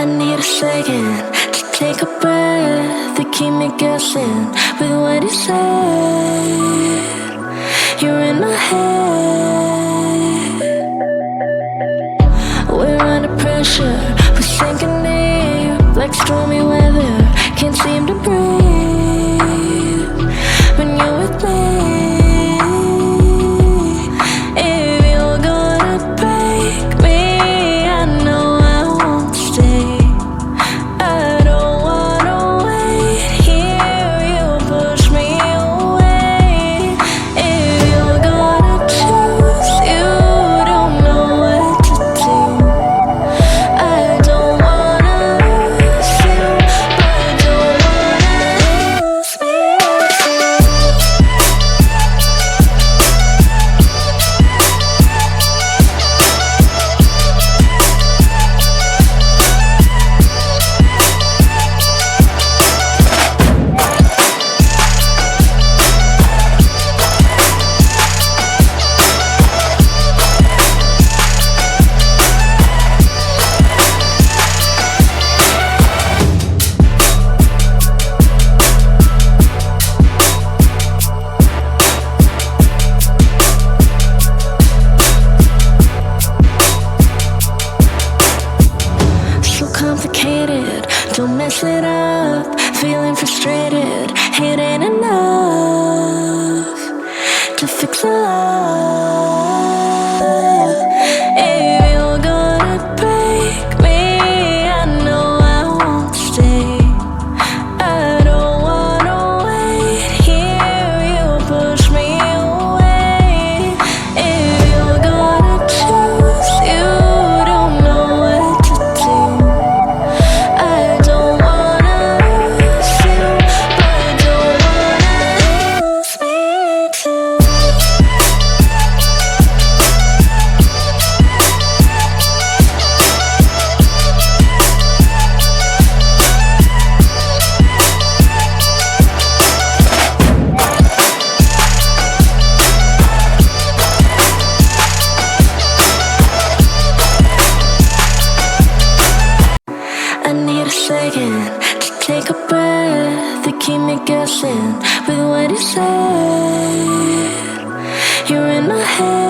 I need a second to take a breath, to keep me guessing with what you said. You're in my head. We're under pressure, we're sinking deep like stormy weather. Can't seem to breathe when you're with me. If you're gonna break me, I know I won't stay. I don't wanna wait here, you push me away. If you're gonna choose, you don't know what to do. I don't wanna lose you, but don't wanna lose me too. So complicated, don't mess it up. Feeling frustrated, it ain't enough to fix a love. If you're gonna break me, I know I won't stay. I don't wanna wait here, you push me away. If you're gonna choose, you don't know what to do. I don't wanna lose you, but don't wanna lose me too. I need a second to take a breath, to keep me guessing with what you said. You're in my head.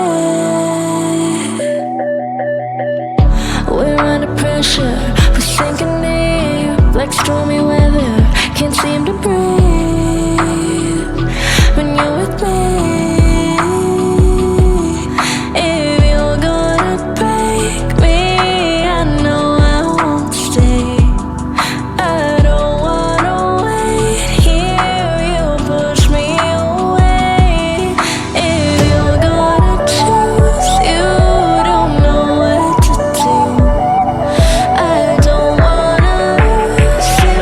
We're under pressure, we're sinking deep like stormy weather. Can't seem to breathe when you're with me. If you're gonna break me, I know I won't stay. I don't wanna wait here, you push me away. If you're gonna choose, you don't know what to do. I don't wanna lose you,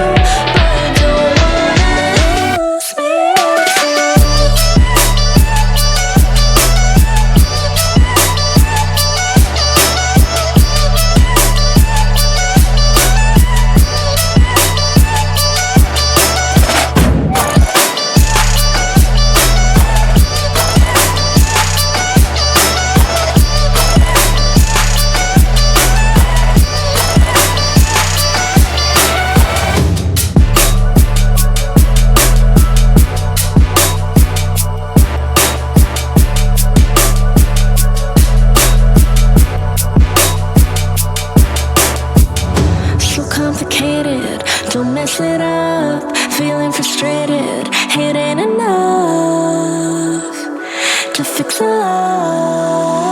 but don't wanna lose me too. So complicated, don't mess it up. Feeling frustrated, it ain't enough to fix a love.